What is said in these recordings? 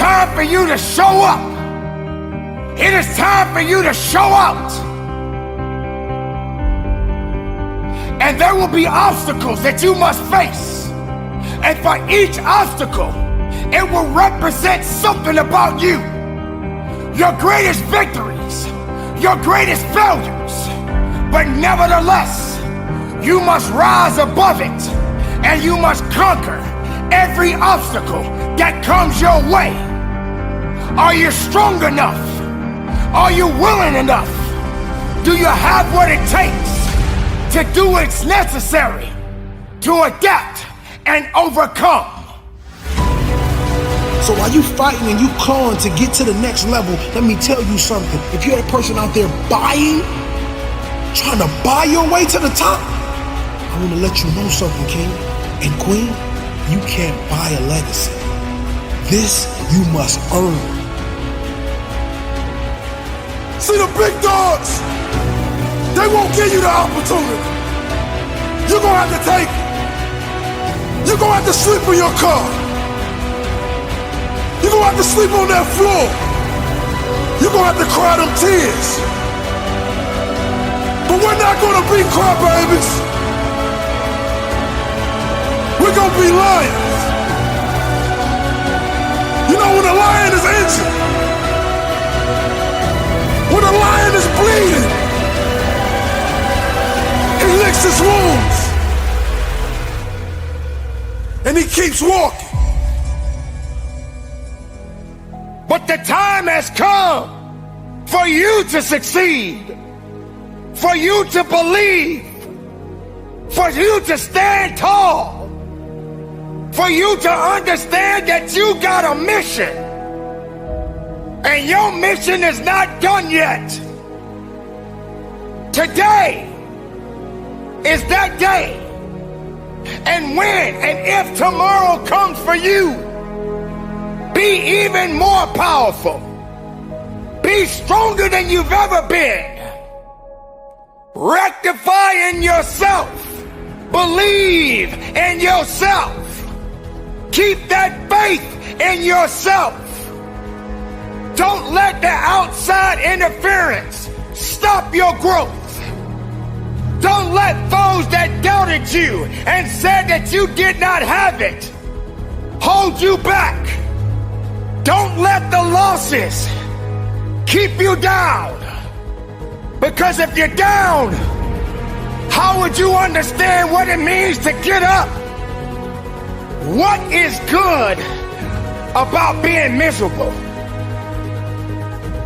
time for you to show up. It is time for you to show out. And there will be obstacles that you must face. And for each obstacle, it will represent something about you. Your greatest victories, your greatest failures. But nevertheless, you must rise above it and you must conquer every obstacle that comes your way. Are you strong enough? Are you willing enough? Do you have what it takes to do what's necessary to adapt and overcome? So while you fighting and you clawing to get to the next level, let me tell you something. If you're a person out there trying to buy your way to the top, I want to let you know something, king and queen. You can't buy a legacy. This you must earn. See, the big dogs, they won't give you the opportunity. You're gonna have to take it. You're gonna have to sleep in your car. You're gonna have to sleep on that floor. You're gonna have to cry them tears. But we're not gonna be crybabies. We're gonna be lions. You know when a lion is injured, when a lion is bleeding, he licks his wounds and he keeps walking. But the time has come for you to succeed, for you to believe, for you to stand tall, for you to understand that you got a mission. And your mission is not done yet. Today is that day. And when and if tomorrow comes for you, be even more powerful. Be stronger than you've ever been. Rectify in yourself. Believe in yourself. Keep that faith in yourself. Don't let the outside interference stop your growth. Don't let those that doubted you and said that you did not have it hold you back. Don't let the losses keep you down. Because if you're down, how would you understand what it means to get up? What is good about being miserable?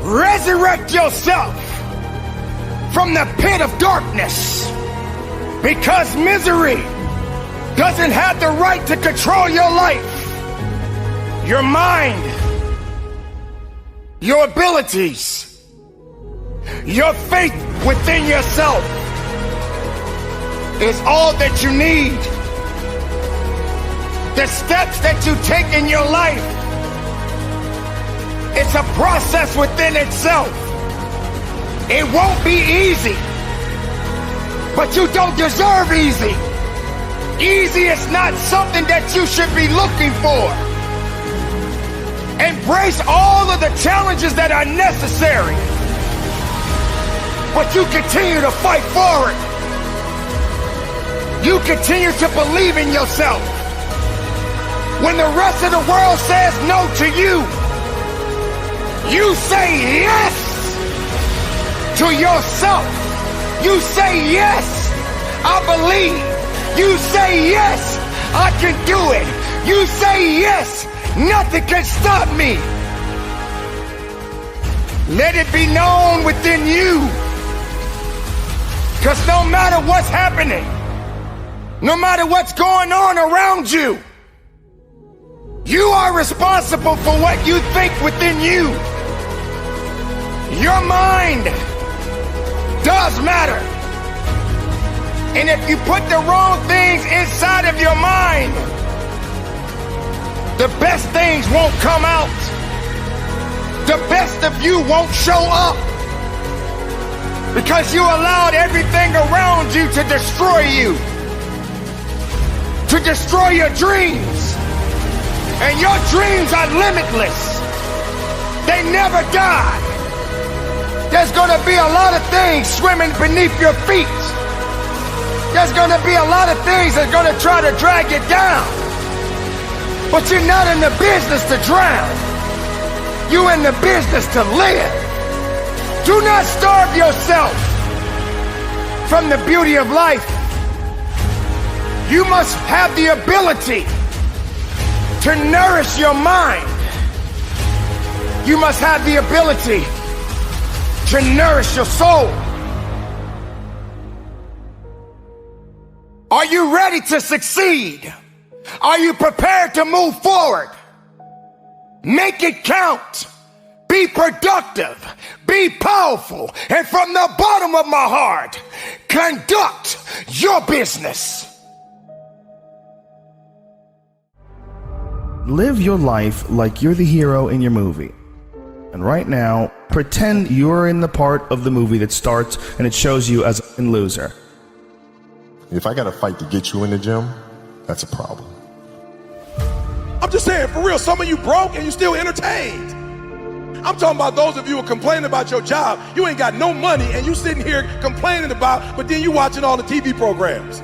Resurrect yourself from the pit of darkness, because misery doesn't have the right to control your life, your mind, your abilities, your faith within yourself is all that you need. The steps that you take in your life, it's a process within itself. It won't be easy, but you don't deserve easy. Easy is not something that you should be looking for. Embrace all of the challenges that are necessary, but you continue to fight forward. You continue to believe in yourself. When the rest of the world says no to you, you say yes to yourself. You say yes, I believe. You say yes, I can do it. You say yes, nothing can stop me. Let it be known within you. Because no matter what's happening, no matter what's going on around you, you are responsible for what you think within you. Your mind does matter. And if you put the wrong things inside of your mind, the best things won't come out. The best of you won't show up. Because you allowed everything around you to destroy you. To destroy your dreams. And your dreams are limitless. They never die. There's gonna be a lot of things swimming beneath your feet. There's gonna be a lot of things that's gonna try to drag you down. But you're not in the business to drown. You're in the business to live. Do not starve yourself from the beauty of life. You must have the ability to nourish your mind. You must have the ability to nourish your soul. Are you ready to succeed? Are you prepared to move forward? Make it count. Be productive. Be powerful. And from the bottom of my heart, conduct your business. Live your life like you're the hero in your movie. And right now, pretend you're in the part of the movie that starts and it shows you as a loser. If I gotta fight to get you in the gym, that's a problem. I'm just saying, for real, some of you broke and you still entertained. I'm talking about those of you who are complaining about your job. You ain't got no money and you sitting here complaining about, but then you watching all the TV programs.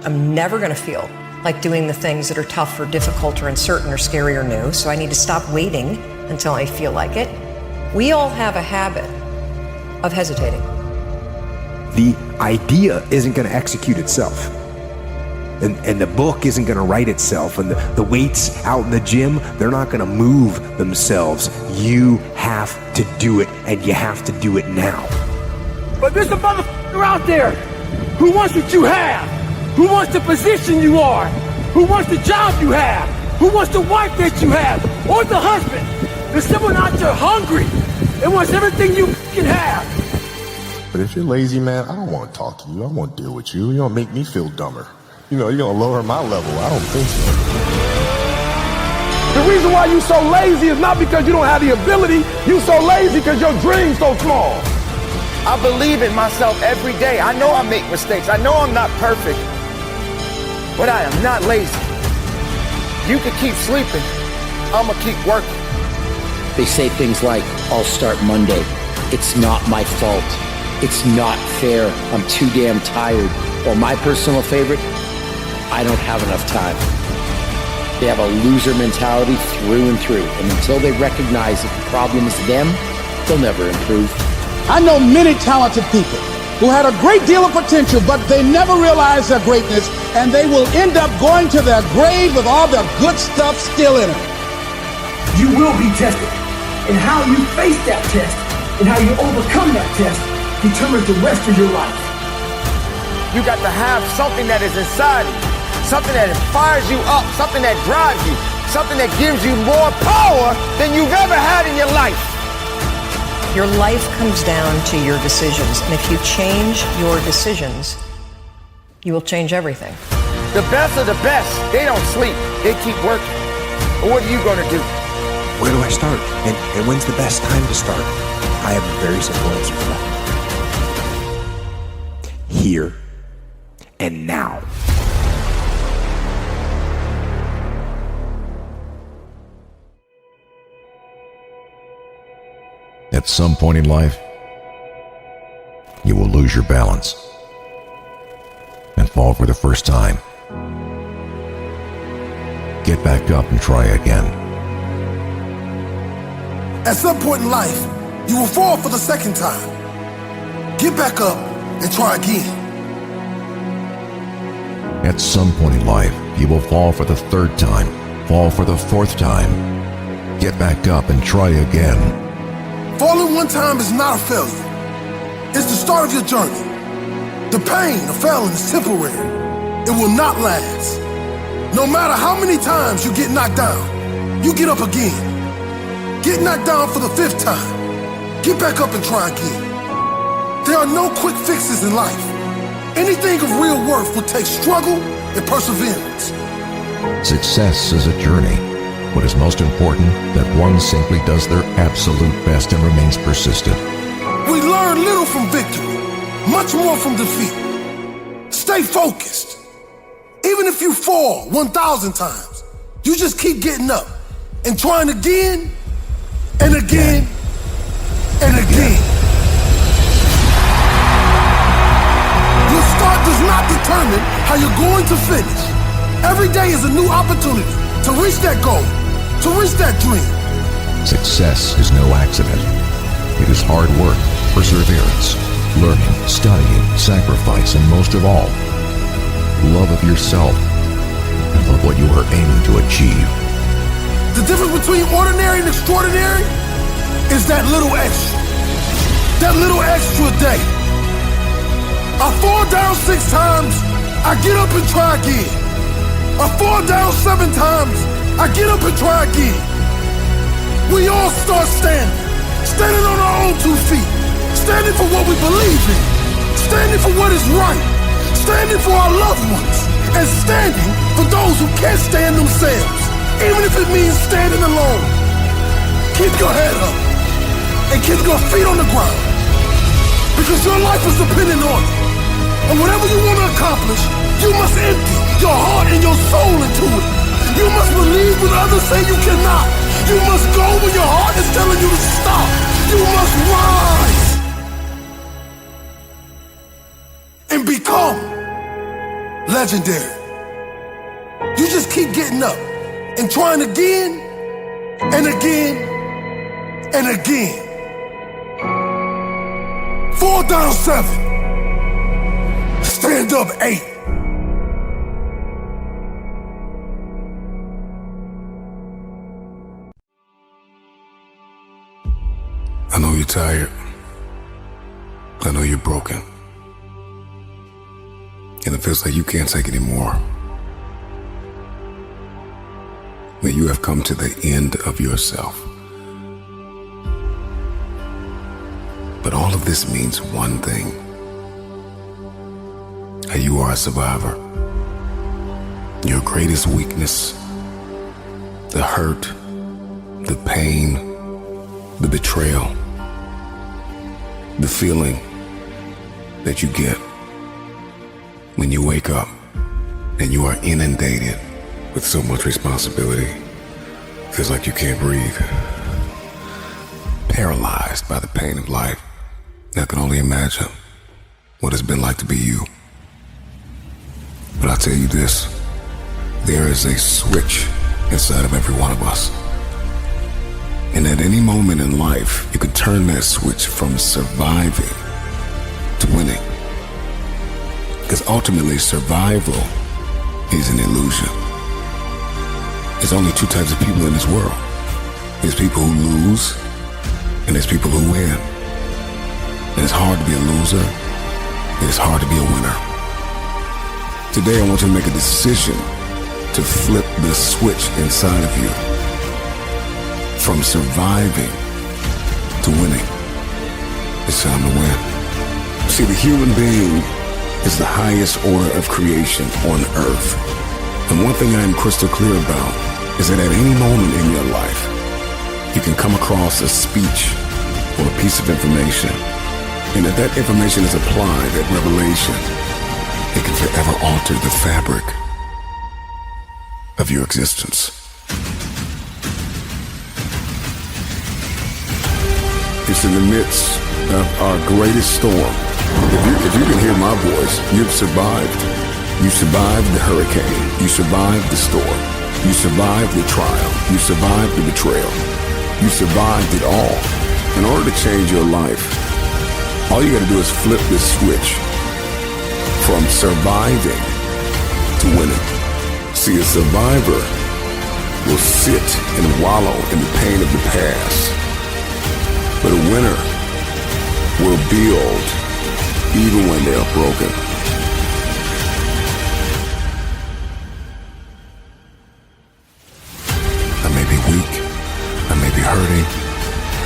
I'm never gonna feel like doing the things that are tough or difficult or uncertain or scary or new, so I need to stop waiting until I feel like it. We all have a habit of hesitating. The idea isn't going to execute itself. And the book isn't going to write itself. And the weights out in the gym, they're not going to move themselves. You have to do it, and you have to do it now. But there's a motherfucker out there who wants what you have, who wants the position you are, who wants the job you have, who wants the wife that you have, or the husband. There's someone out there hungry and wants everything you can have. But if you're lazy, man, I don't want to talk to you. I won't deal with you. You're gonna make me feel dumber. You know, you're gonna lower my level. I don't think so. The reason why you so lazy is not because you don't have the ability. You so lazy because your dream's so small. I believe in myself every day. I know I make mistakes. I know I'm not perfect. But I am not lazy. You can keep sleeping. I'm gonna keep working. They say things like, I'll start Monday. It's not my fault. It's not fair. I'm too damn tired. Or my personal favorite, I don't have enough time. They have a loser mentality through and through. And until they recognize that the problem is them, they'll never improve. I know many talented people who had a great deal of potential, but they never realized their greatness, and they will end up going to their grave with all their good stuff still in them. You will be tested, and how you face that test and how you overcome that test determines the rest of your life. You got to have something that is inside of you, something that fires you up, something that drives you, something that gives you more power than you've ever had in your life. Your life comes down to your decisions, and if you change your decisions, you will change everything. The best of the best, they don't sleep, they keep working. But what are you gonna do? Where do I start? And when's the best time to start? I have a very simple answer for that. Here and now. At some point in life, you will lose your balance and fall for the first time. Get back up and try again. At some point in life, you will fall for the second time. Get back up and try again. At some point in life, you will fall for the third time, fall for the fourth time. Get back up and try again. Falling one time is not a failure. It's the start of your journey. The pain of failing is temporary. It will not last. No matter how many times you get knocked down, you get up again. Get knocked down for the fifth time. Get back up and try again. There are no quick fixes in life. Anything of real worth will take struggle and perseverance. Success is a journey. What is most important, that one simply does their absolute best and remains persistent. We learn little from victory, much more from defeat. Stay focused. Even if you fall 1,000 times, you just keep getting up and trying again and again and again. Your start does not determine how you're going to finish. Every day is a new opportunity to reach that goal, to reach that dream. Success is no accident. It is hard work, perseverance, learning, studying, sacrifice, and most of all, love of yourself and love what you are aiming to achieve. The difference between ordinary and extraordinary is that little extra. That little extra day. I fall down 6 times, I get up and try again. I fall down 7 times, I get up and try again. We all start standing on our own 2 feet, standing for what we believe in, standing for what is right, standing for our loved ones, and standing for those who can't stand themselves, even if it means standing alone. Keep your head up and keep your feet on the ground, because your life is dependent on it. And whatever you want to accomplish, you must empty your heart and your soul into it. You must believe when others say you cannot. You must go when your heart is telling you to stop. You must rise and become legendary. You just keep getting up and trying again and again and again. Fall down 7. Stand up 8. I know you're tired. I know you're broken. And it feels like you can't take it anymore. That you have come to the end of yourself. But all of this means one thing. That you are a survivor. Your greatest weakness, the hurt, the pain, the betrayal, the feeling that you get when you wake up and you are inundated with so much responsibility. Feels like you can't breathe. Paralyzed by the pain of life. I can only imagine what it's been like to be you. But I'll tell you this, there is a switch inside of every one of us. And at any moment in life, you can turn that switch from surviving to winning. Because ultimately, survival is an illusion. There's only 2 types of people in this world. There's people who lose, and there's people who win. And it's hard to be a loser, and it's hard to be a winner. Today, I want you to make a decision to flip the switch inside of you. From surviving to winning. It's time to win. See, the human being is the highest order of creation on earth. And one thing I am crystal clear about is that at any moment in your life, you can come across a speech or a piece of information. And if that information is applied, that revelation, it can forever alter the fabric of your existence. It's in the midst of our greatest storm. If you can hear my voice, you've survived. You survived the hurricane. You survived the storm. You survived the trial. You survived the betrayal. You survived it all. In order to change your life, all you gotta do is flip this switch from surviving to winning. See, a survivor will sit and wallow in the pain of the past. But a winner will build even when they are broken. I may be weak, I may be hurting,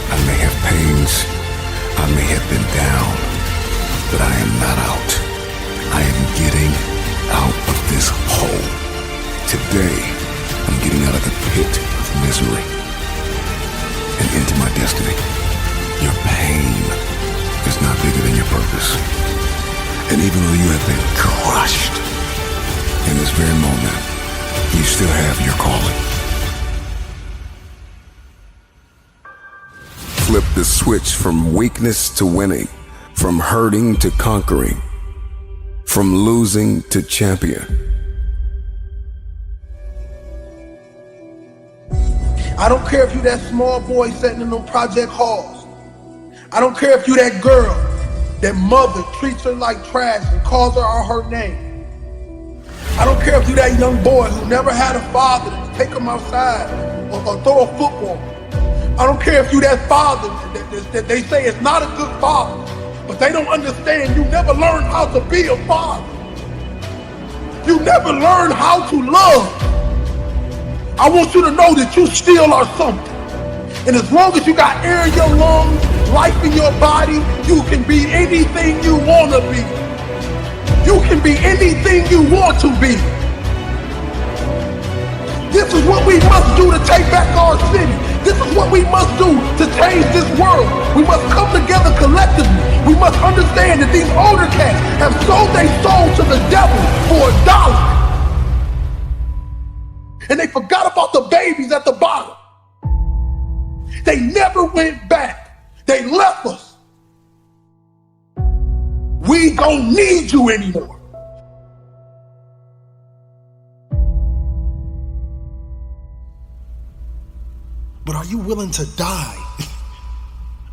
I may have pains, I may have been down, but I am not out. I am getting out of this hole. Today, I'm getting out of the pit of misery and into my destiny. Your pain is not bigger than your purpose. And even though you have been crushed in this very moment, you still have your calling. The switch from weakness to winning, from hurting to conquering, from losing to champion. I don't care if you that small boy sitting in them project halls. I don't care if you that girl, that mother treats her like trash and calls her out her name. I don't care if you that young boy who never had a father to take him outside or throw a football. I don't care if you that father that they say is not a good father, but they don't understand you never learned how to be a father. You never learned how to love. I want you to know that you still are something. And as long as you got air in your lungs, life in your body, you can be anything you want to be. You can be anything you want to be. This is what we must do to take back our city. This is what we must do to change this world. We must come together collectively. We must understand that these older cats have sold their soul to the devil for $1. And they forgot about the babies at the bottom. They never went back. They left us. We don't need you anymore. But are you willing to die?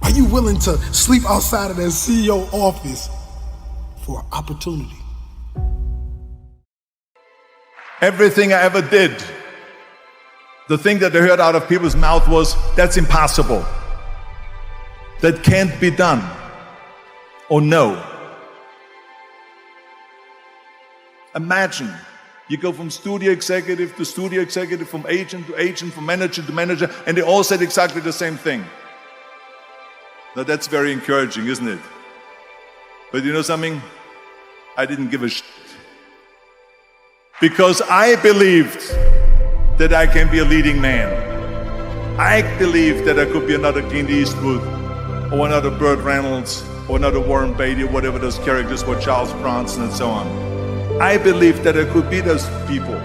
Are you willing to sleep outside of that CEO office for opportunity? Everything I ever did, the thing that I heard out of people's mouth was, that's impossible. That can't be done. Or no. Imagine, you go from studio executive to studio executive, from agent to agent, from manager to manager, and they all said exactly the same thing. Now that's very encouraging, isn't it? But you know something? I didn't give a shit. Because I believed that I can be a leading man. I believed that I could be another Clint Eastwood, or another Burt Reynolds, or another Warren Beatty, or whatever those characters were, Charles Bronson and so on. I believed that I could be those people.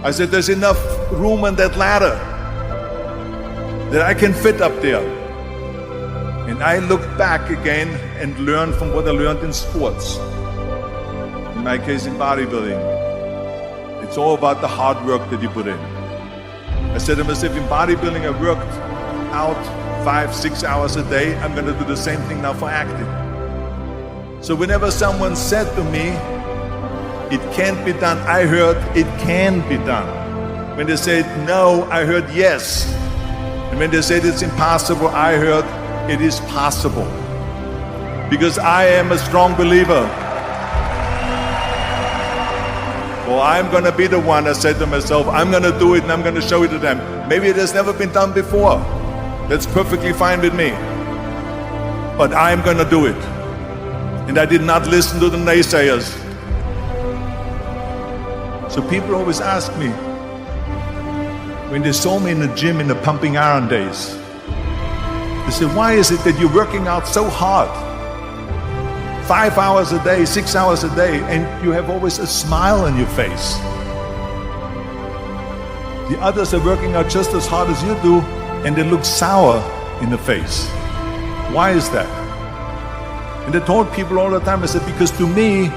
I said, there's enough room on that ladder that I can fit up there. And I looked back again and learned from what I learned in sports. In my case, in bodybuilding. It's all about the hard work that you put in. I said to myself, in bodybuilding, I worked out 5-6 hours a day. I'm going to do the same thing now for acting. So whenever someone said to me, it can't be done, I heard it can be done. When they said no, I heard yes. And when they said it's impossible, I heard it is possible. Because I am a strong believer. Well, I'm going to be the one, I said to myself, I'm going to do it and I'm going to show it to them. Maybe it has never been done before. That's perfectly fine with me. But I'm going to do it. And I did not listen to the naysayers. So people always ask me, when they saw me in the gym in the pumping iron days, they said, why is it that you're working out so hard? 5 hours a day, 6 hours a day, and you have always a smile on your face. The others are working out just as hard as you do, and they look sour in the face. Why is that? And I told people all the time, I said, because to me,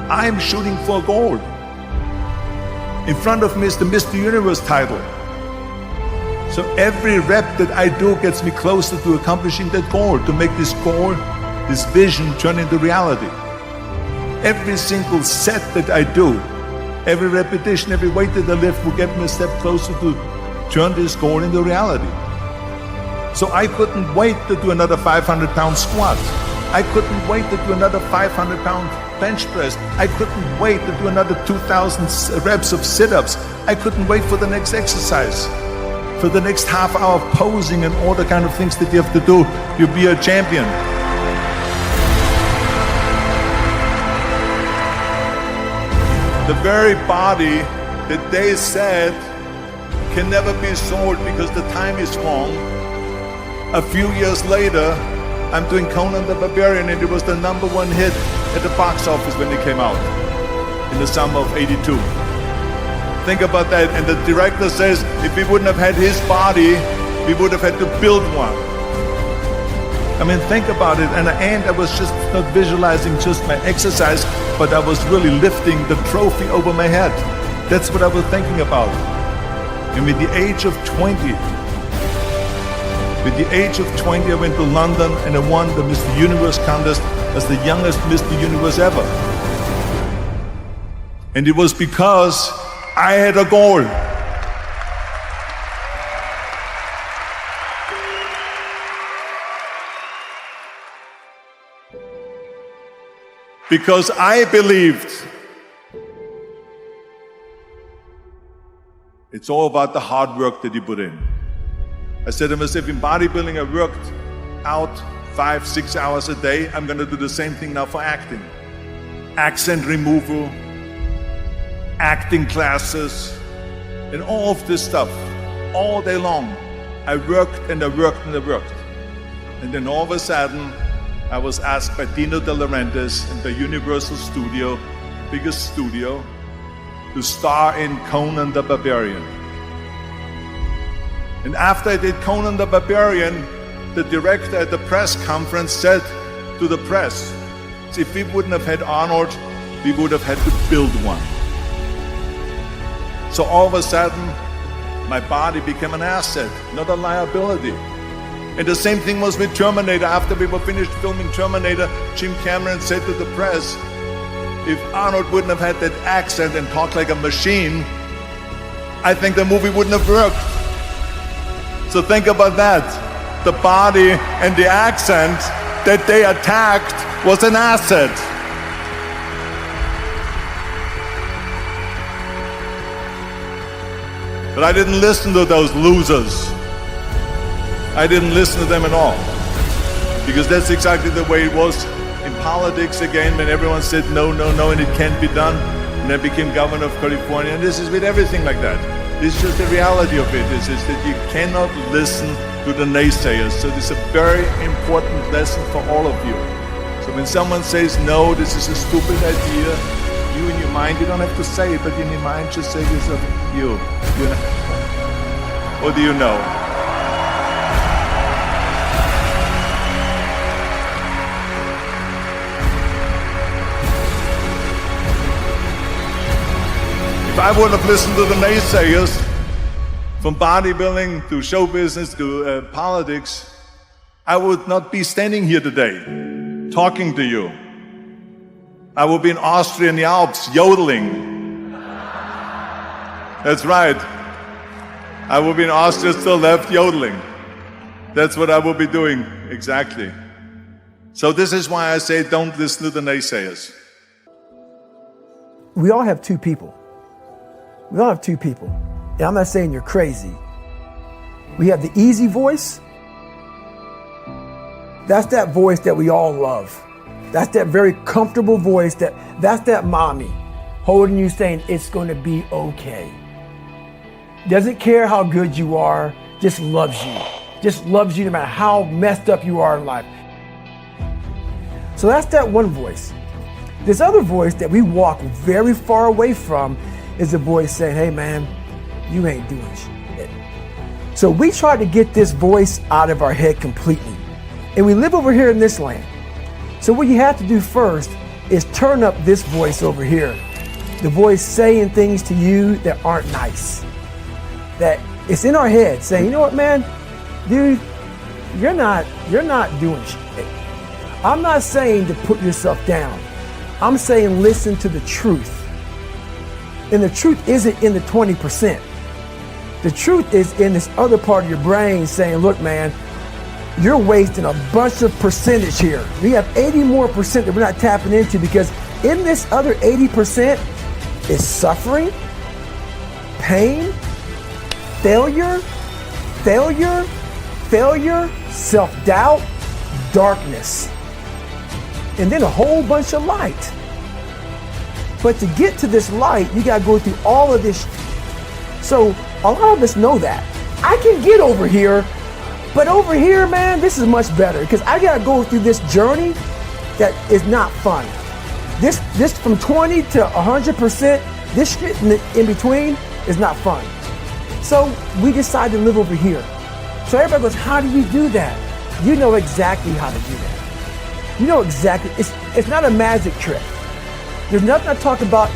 I'm shooting for gold. In front of me is the Mr. Universe title. So every rep that I do gets me closer to accomplishing that goal, to make this goal, this vision turn into reality. Every single set that I do, every repetition, every weight that I lift will get me a step closer to turn this goal into reality. So I couldn't wait to do another 500-pound squat. I couldn't wait to do another 500-pound bench press. I couldn't wait to do another 2,000 reps of sit-ups. I couldn't wait for the next exercise, for the next half hour of posing and all the kind of things that you have to do to be a champion. The very body that they said can never be sold because the time is wrong. A few years later, I'm doing Conan the Barbarian, and it was the #1 hit at the box office when it came out in the summer of '82. Think about that. And the director says, if we wouldn't have had his body, we would have had to build one. I mean, think about it. And I was just not visualizing just my exercise, but I was really lifting the trophy over my head. That's what I was thinking about. And with the age of 20, I went to London and I won the Mr. Universe contest as the youngest Mr. Universe ever. And it was because I had a goal. Because I believed it's all about the hard work that you put in. I said to myself, in bodybuilding, I worked out 5-6 hours a day. I'm going to do the same thing now for acting. Accent removal, acting classes, and all of this stuff, all day long. I worked and I worked and I worked. And then all of a sudden, I was asked by Dino De Laurentiis and by Universal Studio, biggest studio, to star in Conan the Barbarian. And after I did Conan the Barbarian, the director at the press conference said to the press, if we wouldn't have had Arnold, we would have had to build one. So all of a sudden, my body became an asset, not a liability. And the same thing was with Terminator. After we were finished filming Terminator, Jim Cameron said to the press, if Arnold wouldn't have had that accent and talked like a machine, I think the movie wouldn't have worked. So think about that. The body and the accent that they attacked was an asset. But I didn't listen to those losers. I didn't listen to them at all. Because that's exactly the way it was in politics again, when everyone said no, no, no, and it can't be done. And I became governor of California, and this is with everything like that. This is just the reality of it, is that you cannot listen to the naysayers. So this is a very important lesson for all of you. So when someone says, no, this is a stupid idea, you in your mind, you don't have to say it, but in your mind just say to yourself, you know. Or do you know? If I would have listened to the naysayers, from bodybuilding to show business to politics, I would not be standing here today, talking to you. I would be in Austria in the Alps, yodeling. That's right. I would be in Austria still left, yodeling. That's what I will be doing, exactly. So this is why I say don't listen to the naysayers. We all have two people. We all have two people. And I'm not saying you're crazy. We have the easy voice. That's that voice that we all love. That's that very comfortable voice, that's that mommy holding you saying it's going to be okay. Doesn't care how good you are, just loves you. Just loves you no matter how messed up you are in life. So that's that one voice. This other voice that we walk very far away from is a voice saying, hey man, you ain't doing shit. So we try to get this voice out of our head completely. And we live over here in this land. So what you have to do first is turn up this voice over here. The voice saying things to you that aren't nice. That it's in our head saying, you know what, man, dude, you're not doing shit. I'm not saying to put yourself down. I'm saying listen to the truth. And the truth isn't in the 20%. The truth is in this other part of your brain saying, look, man, you're wasting a bunch of percentage here. We have 80 more percent that we're not tapping into, because in this other 80% is suffering, pain, failure, self-doubt, darkness, and then a whole bunch of light. But to get to this light, you gotta go through all of this. So a lot of us know that. I can get over here, but over here, man, this is much better, because I gotta go through this journey that is not fun. This from 20 to 100%, this shit in between is not fun. So we decide to live over here. So everybody goes, how do you do that? You know exactly how to do that. You know exactly, it's not a magic trick. There's nothing I talk about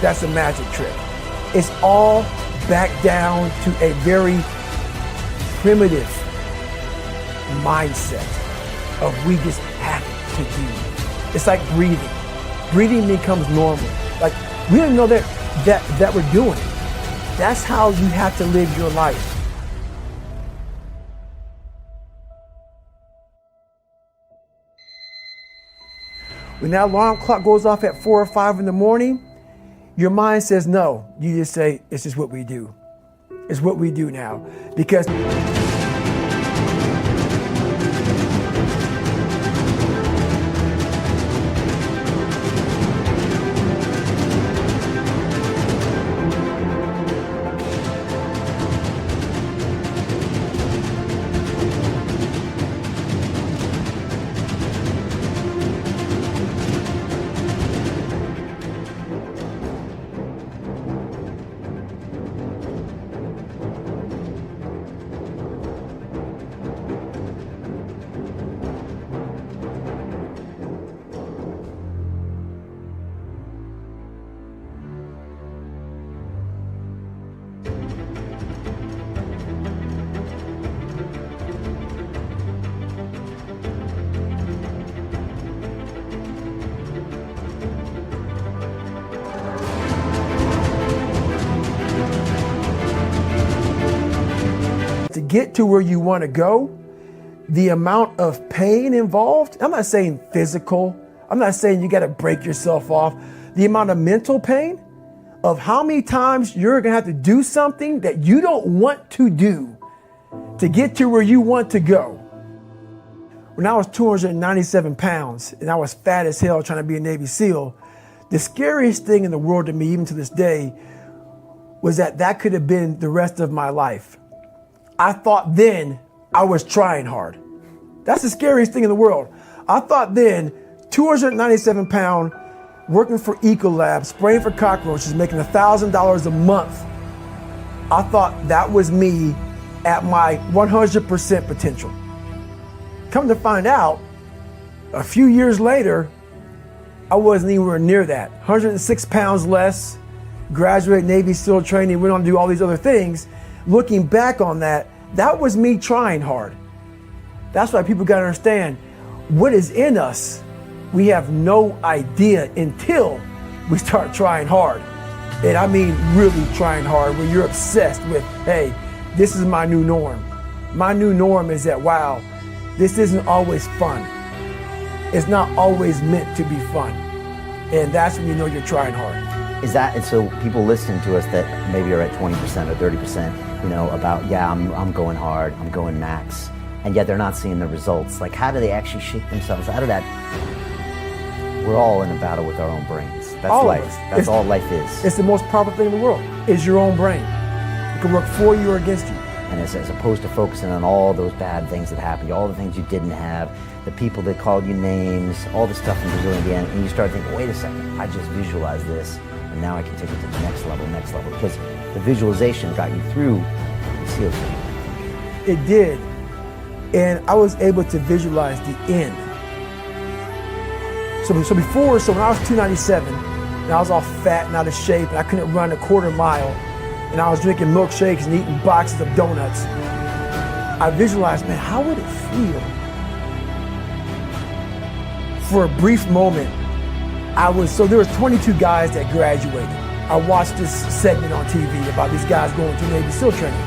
that's a magic trick. It's all back down to a very primitive mindset of we just have to do. It's like breathing. Breathing becomes normal. Like we don't know that we're doing it. That's how you have to live your life. When that alarm clock goes off at 4 or 5 in the morning, your mind says no. You just say, it's just what we do. It's what we do now. Because to get to where you want to go, the amount of pain involved, I'm not saying physical, I'm not saying you got to break yourself off, the amount of mental pain of how many times you're going to have to do something that you don't want to do to get to where you want to go. When I was 297 pounds and I was fat as hell trying to be a Navy SEAL, the scariest thing in the world to me, even to this day, was that could have been the rest of my life. I thought then I was trying hard. That's the scariest thing in the world. I thought then, 297 pound, working for Ecolab, spraying for cockroaches, making $1,000 a month. I thought that was me at my 100% potential. Come to find out, a few years later, I wasn't anywhere near that. 106 pounds less, graduated Navy SEAL training, went on to do all these other things. Looking back on that was me trying hard. That's why people gotta understand what is in us. We have no idea until we start trying hard. And I mean really trying hard, where you're obsessed with, hey, this is my new norm. My new norm is that, wow, this isn't always fun. It's not always meant to be fun. And that's when you know you're trying hard. Is that, and so people listening to us that maybe are at 20% or 30%, you know, about, yeah, I'm going hard, I'm going max, and yet they're not seeing the results. Like, how do they actually shake themselves out of that? We're all in a battle with our own brains. That's all life. That's all life is. It's the most powerful thing in the world, is your own brain. It can work for you or against you. And as opposed to focusing on all those bad things that happened, all the things you didn't have, the people that called you names, all the stuff in Brazil, Indiana, and you start thinking, wait a second, I just visualized this, and now I can take it to the next level, because the visualization got you through the SEAL training. It did, and I was able to visualize the end. So when I was 297, and I was all fat and out of shape, and I couldn't run a quarter mile, and I was drinking milkshakes and eating boxes of donuts, I visualized, man, how would it feel? For a brief moment, so there was 22 guys that graduated. I watched this segment on TV about these guys going to Navy SEAL training.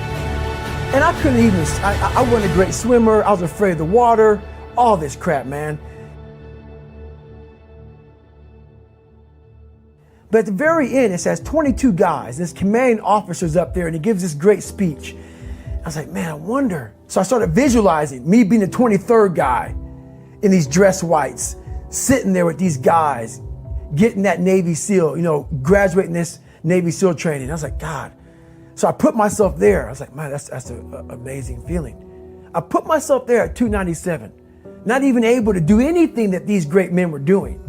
And I couldn't even, I wasn't a great swimmer, I was afraid of the water, all this crap, man. But at the very end, it says 22 guys, this commanding officer's up there, and he gives this great speech. I was like, man, I wonder. So I started visualizing me being the 23rd guy in these dress whites, sitting there with these guys, getting that Navy SEAL, graduating this Navy SEAL training. I was like, God. So I put myself there. I was like, man, that's an amazing feeling. I put myself there at 297, not even able to do anything that these great men were doing.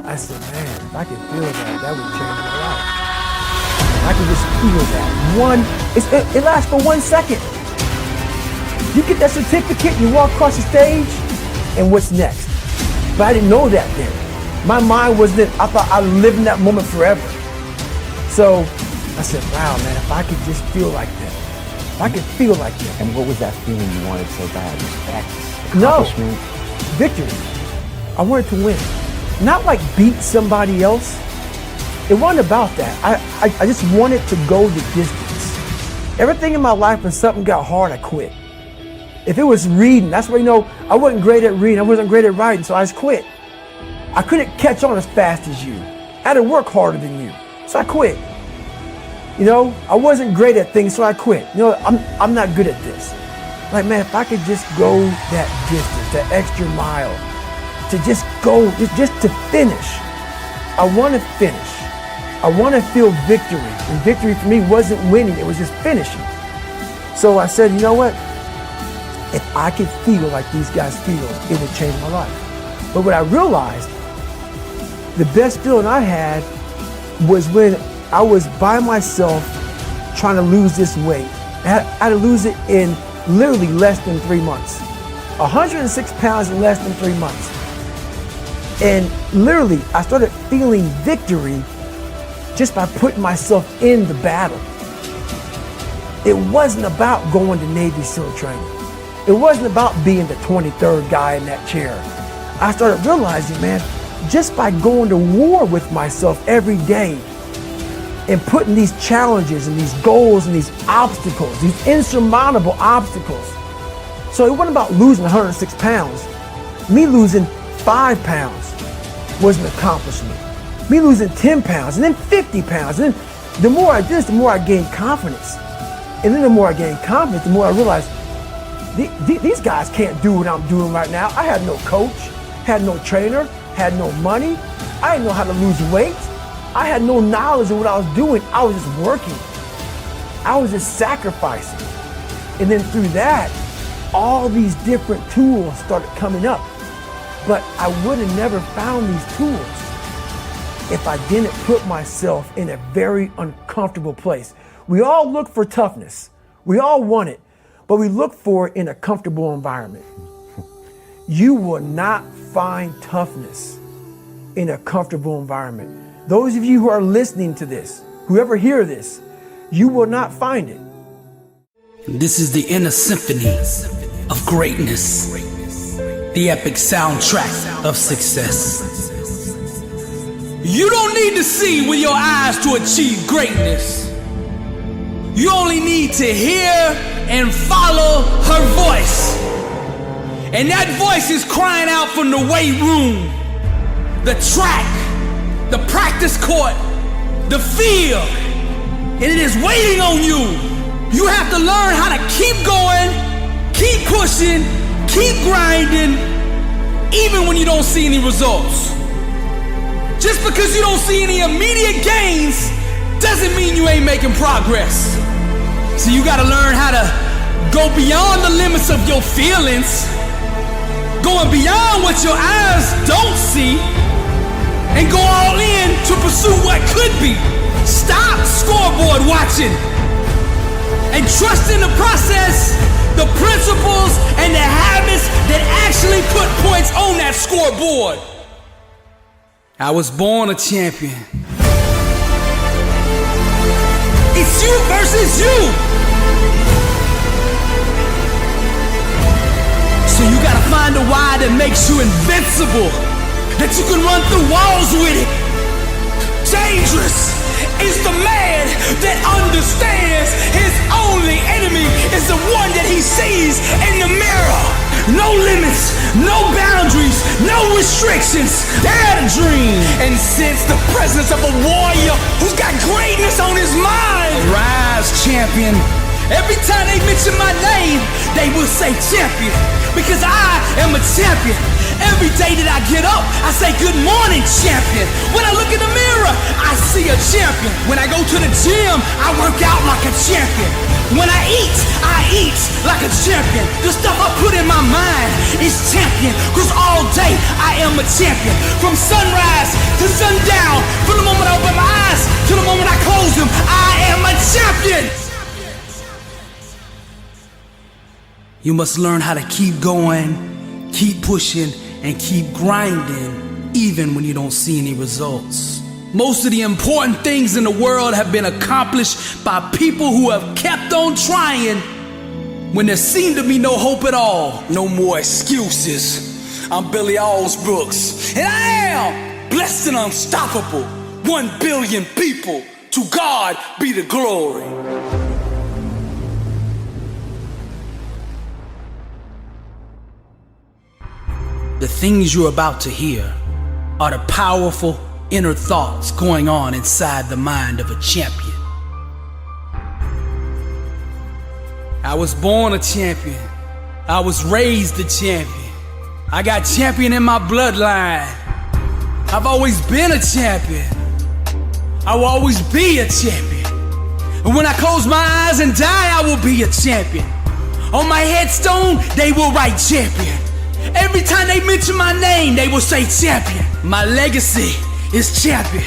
I said, man, if I could feel that would change my life. I could just feel that. It lasts for 1 second. You get that certificate, you walk across the stage, and what's next? But I didn't know that then. My mind was that I thought I'd live in that moment forever. So I said, wow, man, if I could just feel like that. If I could feel like that. And what was that feeling you wanted so bad? Respect? No, Accomplishment? victory. I wanted to win. Not like beat somebody else. It wasn't about that. I just wanted to go the distance. Everything in my life, when something got hard, I quit. If it was reading, that's where, I wasn't great at reading. I wasn't great at writing, so I just quit. I couldn't catch on as fast as you. I had to work harder than you, so I quit. I wasn't great at things, so I quit. I'm not good at this. Like, man, if I could just go that distance, that extra mile, to just go, just to finish. I want to finish. I want to feel victory. And victory for me wasn't winning, it was just finishing. So I said, you know what? If I could feel like these guys feel, it would change my life. But what I realized, the best feeling I had was when I was by myself trying to lose this weight. I had to lose it in literally less than 3 months. 106 pounds in less than 3 months. And literally, I started feeling victory just by putting myself in the battle. It wasn't about going to Navy SEAL training. It wasn't about being the 23rd guy in that chair. I started realizing, man, just by going to war with myself every day and putting these challenges and these goals and these obstacles, these insurmountable obstacles. So it wasn't about losing 106 pounds. Me losing 5 pounds was an accomplishment. Me losing 10 pounds and then 50 pounds. And then the more I did this, the more I gained confidence. And then the more I gained confidence, the more I realized these guys can't do what I'm doing right now. I had no coach, had no trainer, had no money. I didn't know how to lose weight. I had no knowledge of what I was doing. I was just working. I was just sacrificing. And then through that, all these different tools started coming up. But I would have never found these tools if I didn't put myself in a very uncomfortable place. We all look for toughness. We all want it, but we look for it in a comfortable environment. You will not find toughness in a comfortable environment. Those of you who are listening to this, whoever hear this, you will not find it. This is the inner symphony of greatness, the epic soundtrack of success. You don't need to see with your eyes to achieve greatness. You only need to hear and follow her voice. And that voice is crying out from the weight room, the track, the practice court, the field. And it is waiting on you. You have to learn how to keep going, keep pushing, keep grinding, even when you don't see any results. Just because you don't see any immediate gains doesn't mean you ain't making progress. So you gotta learn how to go beyond the limits of your feelings, going beyond what your eyes don't see, and go all in to pursue what could be. Stop scoreboard watching and trust in the process, the principles, and the habits that actually put points on that scoreboard. I was born a champion. It's you versus you. So you gotta find a why that makes you invincible, that you can run through walls with it. Dangerous is the man that understands his only enemy is the one that he sees in the mirror. No limits, no boundaries, no restrictions. Dare to dream and sense the presence of a warrior who's got greatness on his mind. Rise, champion. Every time they mention my name, they will say champion, because I am a champion. Every day that I get up, I say good morning, champion. When I look in the mirror, I see a champion. When I go to the gym, I work out like a champion. When I eat like a champion. The stuff I put in my mind is champion, because all day I am a champion. From sunrise to sundown, from the moment I open my eyes to the moment I close them, I am a champion. You must learn how to keep going, keep pushing, and keep grinding, even when you don't see any results. Most of the important things in the world have been accomplished by people who have kept on trying when there seemed to be no hope at all. No more excuses. I'm Billy Alsbrooks, and I am blessed and unstoppable. 1 billion people, to God be the glory. The things you're about to hear are the powerful inner thoughts going on inside the mind of a champion. I was born a champion. I was raised a champion. I got champion in my bloodline. I've always been a champion. I will always be a champion. And when I close my eyes and die, I will be a champion. On my headstone, they will write champion. Every time they mention my name, they will say champion. My legacy is champion.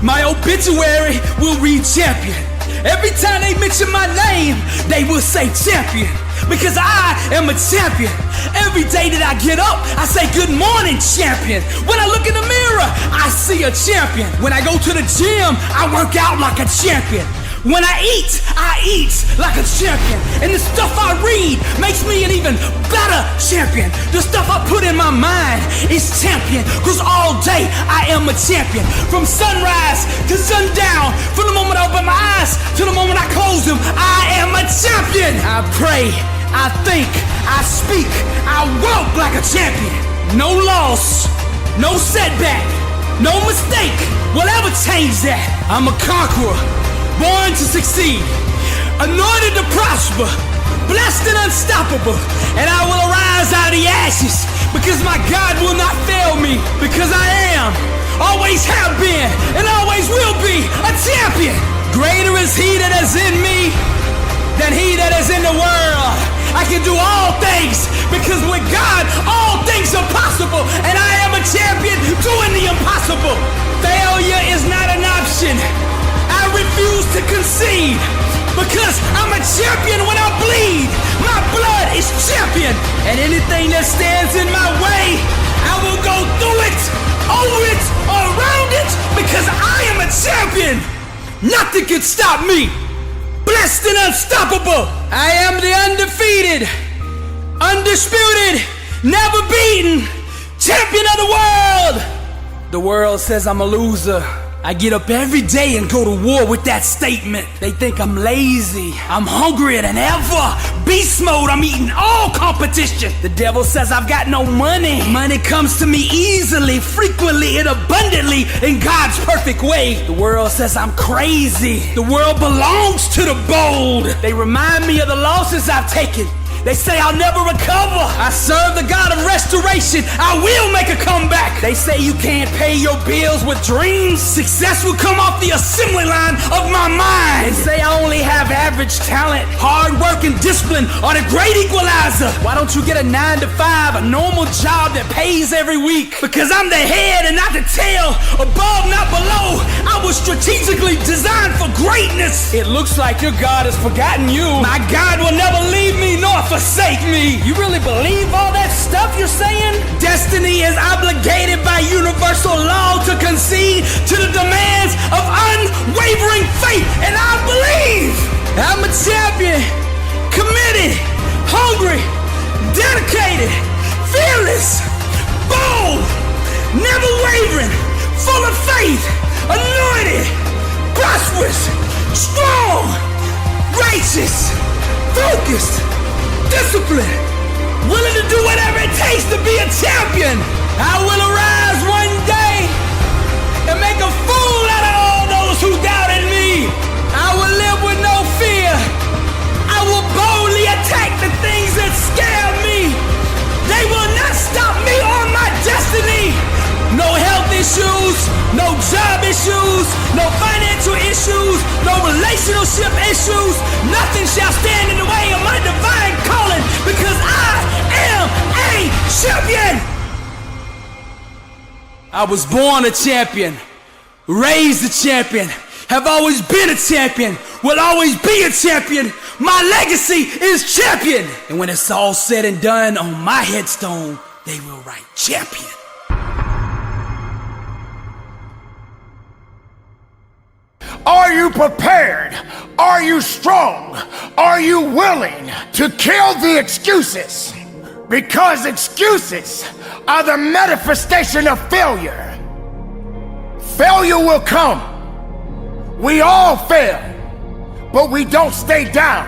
My obituary will read champion. Every time they mention my name, they will say champion. Because I am a champion. Every day that I get up, I say good morning, champion. When I look in the mirror, I see a champion. When I go to the gym, I work out like a champion. When I eat like a champion. And the stuff I read makes me an even better champion. The stuff I put in my mind is champion. Cause all day I am a champion. From sunrise to sundown. From the moment I open my eyes to the moment I close them, I am a champion. I pray, I think, I speak, I walk like a champion. No loss, no setback, no mistake will ever change that. I'm a conqueror. Born to succeed, anointed to prosper, blessed and unstoppable, and I will arise out of the ashes, because my God will not fail me, because I am, always have been, and always will be a champion. Greater is he that is in me than he that is in the world. I can do all things, because with God, all things are possible, and I am a champion doing the impossible. Failure is not an option. I refuse to concede, because I'm a champion when I bleed. My blood is champion, and anything that stands in my way, I will go through it, over it, around it, because I am a champion. Nothing can stop me. Blessed and unstoppable. I am the undefeated, undisputed, never beaten champion of the world. The world says I'm a loser. I get up every day and go to war with that statement. They think I'm lazy. I'm hungrier than ever. Beast mode, I'm eating all competition. The devil says I've got no money. Money comes to me easily, frequently, and abundantly in God's perfect way. The world says I'm crazy. The world belongs to the bold. They remind me of the losses I've taken. They say I'll never recover. I serve the God of restoration. I will make a comeback. They say you can't pay your bills with dreams. Success will come off the assembly line of my mind. They say I only have average talent. Hard work and discipline are the great equalizer. Why don't you get a 9-to-5, a normal job that pays every week? Because I'm the head and not the tail. Above, not below. I was strategically designed for greatness. It looks like your God has forgotten you. My God will never leave me nor forsake me. You really believe all that stuff you're saying? Destiny is obligated by universal law to concede to the demands of unwavering faith, and I believe I'm a champion, committed, hungry, dedicated, fearless, bold, never wavering, full of faith, anointed, prosperous, strong, righteous, focused, disciplined, willing to do whatever it takes to be a champion. I will arise one day and make a fool out of all those who doubted me. I will live with no fear. I will boldly attack the things that scare me. They will not stop me on my destiny. No health issues, no job issues, no financial issues, no relationship issues. Nothing shall stand in the way of my divine calling, because I am a champion. I was born a champion, raised a champion, have always been a champion, will always be a champion. My legacy is champion. And when it's all said and done, on my headstone, they will write champion. Are you prepared? Are you strong? Are you willing to kill the excuses? Because excuses are the manifestation of failure. Failure will come. We all fail, but we don't stay down.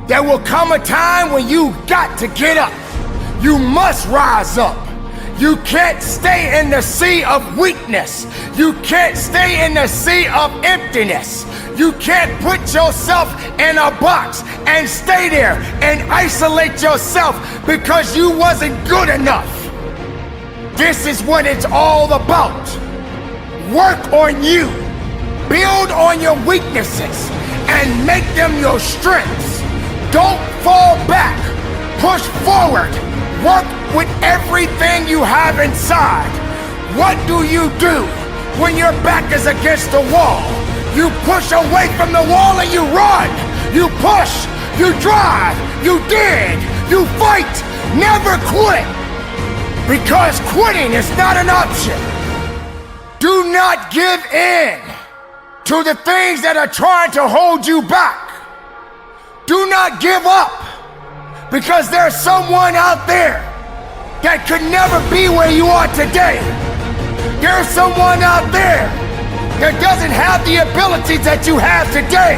There will come a time when you got to get up. You must rise up. You can't stay in the sea of weakness. You can't stay in the sea of emptiness. You can't put yourself in a box and stay there and isolate yourself because you wasn't good enough. This is what it's all about. Work on you. Build on your weaknesses and make them your strengths. Don't fall back. Push forward. Work with everything you have inside. What do when your back is against the wall? You push away from the wall and you run. You push, you drive, you dig, you fight. Never quit. Because quitting is not an option. Do not give in to the things that are trying to hold you back. Do not give up, because there's someone out there that could never be where you are today. There's someone out there that doesn't have the abilities that you have today.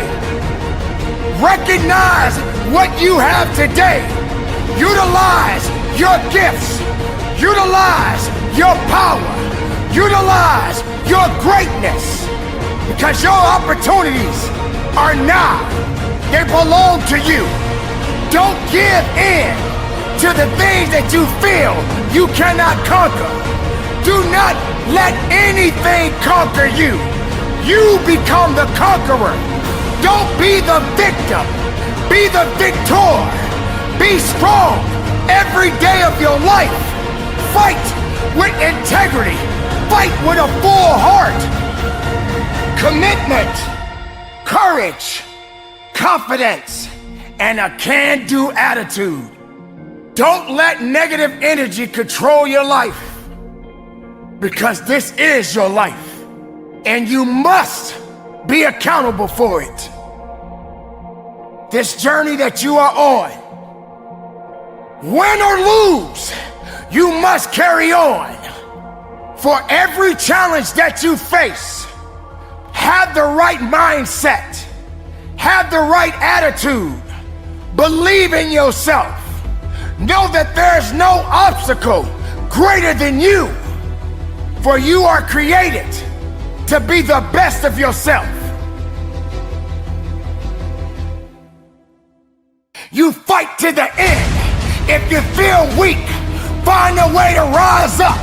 Recognize what you have today. Utilize your gifts. Utilize your power. Utilize your greatness, because your opportunities are now. They belong to you. Don't give in to the things that you feel you cannot conquer. Do not let anything conquer you. You become the conqueror. Don't be the victim. Be the victor. Be strong every day of your life. Fight with integrity. Fight with a full heart. Commitment, courage, confidence, and a can-do attitude. Don't let negative energy control your life, because this is your life, and you must be accountable for it. This journey that you are on, win or lose, you must carry on. For every challenge that you face, have the right mindset, have the right attitude, believe in yourself. Know that there's no obstacle greater than you, for you are created to be the best of yourself. You fight to the end. If you feel weak, find a way to rise up.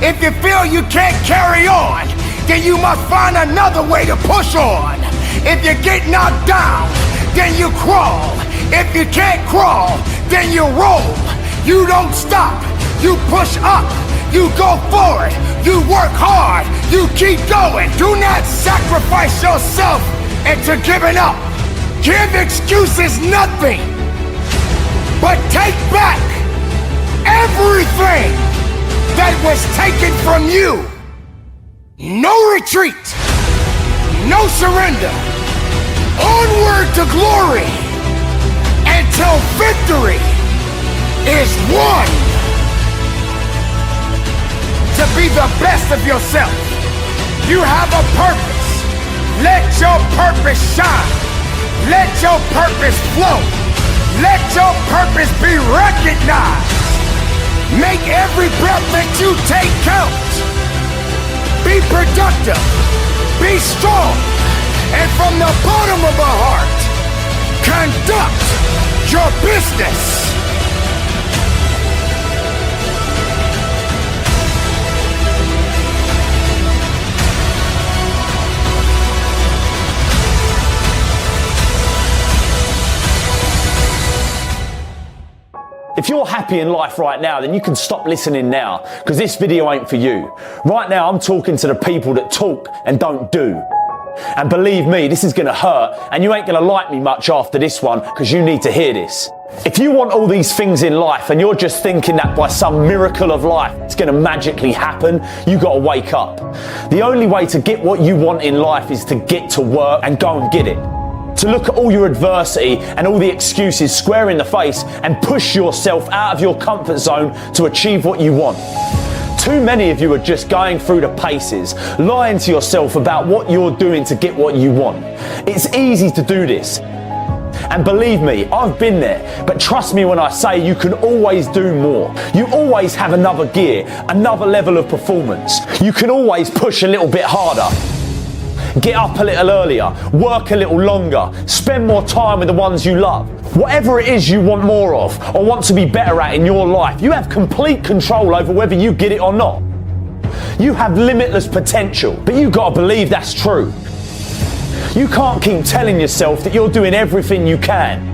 If you feel you can't carry on, then you must find another way to push on. If you get knocked down, then you crawl. If you can't crawl, then you roll. You don't stop. You push up. You go forward. You work hard. You keep going. Do not sacrifice yourself into giving up. Give excuses nothing, but take back everything that was taken from you. No retreat, no surrender. Onward to glory until victory is won. To be the best of yourself. You have a purpose. Let your purpose shine. Let your purpose flow. Let your purpose be recognized. Make every breath that you take count. Be productive. Be strong. And from the bottom of our heart, conduct your business. If you're happy in life right now, then you can stop listening now, because this video ain't for you. Right now, I'm talking to the people that talk and don't do. And believe me, this is gonna hurt, and you ain't gonna like me much after this one, because you need to hear this. If you want all these things in life and you're just thinking that by some miracle of life it's going to magically happen, you got to wake up. The only way to get what you want in life is to get to work and go and get it. To look at all your adversity and all the excuses square in the face and push yourself out of your comfort zone to achieve what you want. Too many of you are just going through the paces, lying to yourself about what you're doing to get what you want. It's easy to do this. And believe me, I've been there, but trust me when I say you can always do more. You always have another gear, another level of performance. You can always push a little bit harder. Get up a little earlier, work a little longer, spend more time with the ones you love. Whatever it is you want more of or want to be better at in your life, you have complete control over whether you get it or not. You have limitless potential, but you've got to believe that's true. You can't keep telling yourself that you're doing everything you can.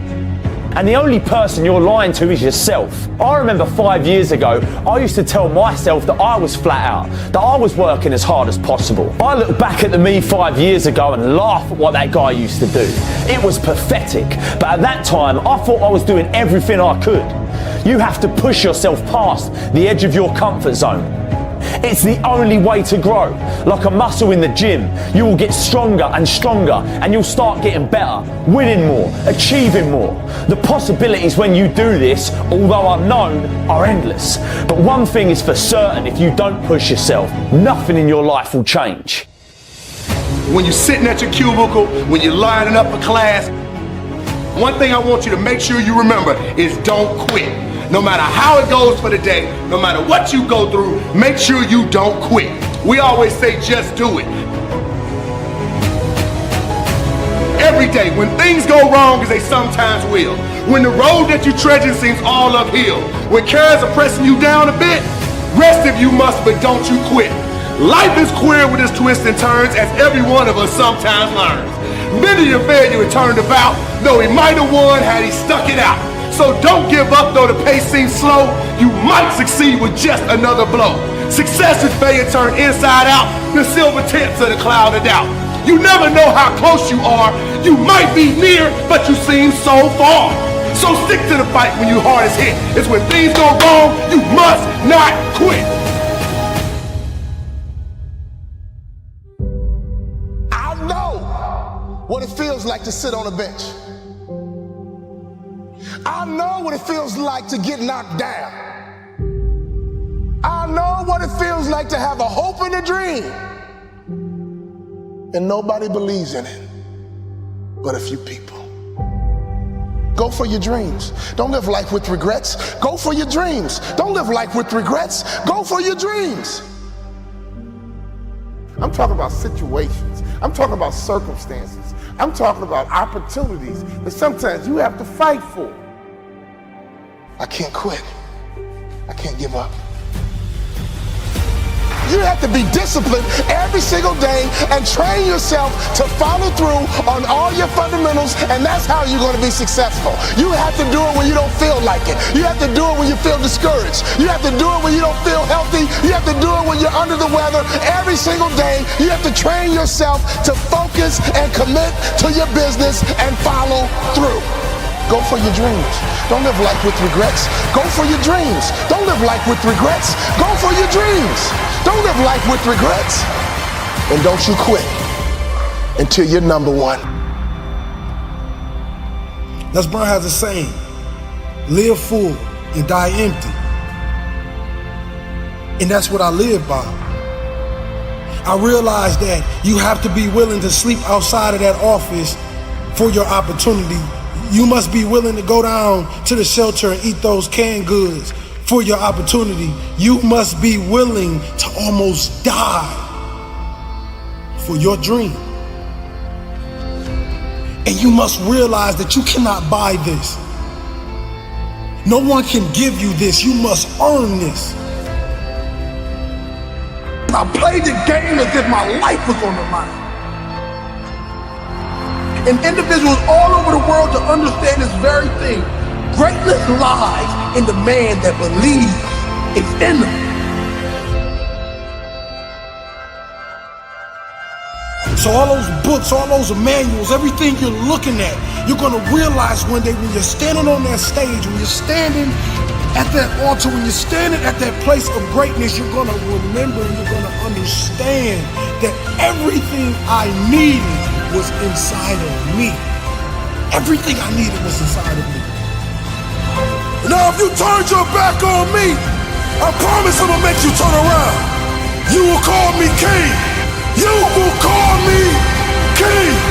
And the only person you're lying to is yourself. I remember 5 years ago, I used to tell myself that I was flat out, that I was working as hard as possible. I look back at the me 5 years ago and laugh at what that guy used to do. It was pathetic, but at that time, I thought I was doing everything I could. You have to push yourself past the edge of your comfort zone. It's the only way to grow. Like a muscle in the gym, you will get stronger and stronger and you'll start getting better, winning more, achieving more. The possibilities when you do this, although unknown, are endless. But one thing is for certain, if you don't push yourself, nothing in your life will change. When you're sitting at your cubicle, when you're lining up for class, one thing I want you to make sure you remember is don't quit. No matter how it goes for the day, no matter what you go through, make sure you don't quit. We always say just do it. Every day, when things go wrong, as they sometimes will, when the road that you're trudging seems all uphill, when cares are pressing you down a bit, rest if you must, but don't you quit. Life is queer with its twists and turns, as every one of us sometimes learns. Many a failure turned about, though he might have won had he stuck it out. So don't give up though the pace seems slow. You might succeed with just another blow. Success is failure turned inside out. The silver tips of the cloud of doubt. You never know how close you are. You might be near, but you seem so far. So stick to the fight when you hardest hit. It's when things go wrong, you must not quit. I know what it feels like to sit on a bench. I know what it feels like to get knocked down. I know what it feels like to have a hope and a dream, and nobody believes in it but a few people. Go for your dreams. Don't live life with regrets. Go for your dreams. Don't live life with regrets. Go for your dreams. I'm talking about situations. I'm talking about circumstances. I'm talking about opportunities that sometimes you have to fight for. I can't quit. I can't give up. You have to be disciplined every single day and train yourself to follow through on all your fundamentals, and that's how you're going to be successful. You have to do it when you don't feel like it. You have to do it when you feel discouraged. You have to do it when you don't feel healthy. You have to do it when you're under the weather. Every single day, you have to train yourself to focus and commit to your business and follow through. Go for your dreams. Don't live life with regrets. Go for your dreams. Don't live life with regrets. Go for your dreams. Don't live life with regrets. And don't you quit until you're number one. Les Brown has a saying, live full and die empty. And that's what I live by. I realize that you have to be willing to sleep outside of that office for your opportunity. You must be willing to go down to the shelter and eat those canned goods for your opportunity. You must be willing to almost die for your dream. And you must realize that you cannot buy this. No one can give you this. You must earn this. I played the game as if my life was on the line. And individuals all over the world to understand this very thing. Greatness lies in the man that believes it's in them. So all those books, all those manuals, everything you're looking at, you're going to realize one day when you're standing on that stage, when you're standing at that altar, when you're standing at that place of greatness, you're going to remember and you're going to understand that everything I needed was inside of me. Everything I needed was inside of me. Now if you turned your back on me, I promise I'm gonna make you turn around. You will call me king. You will call me king.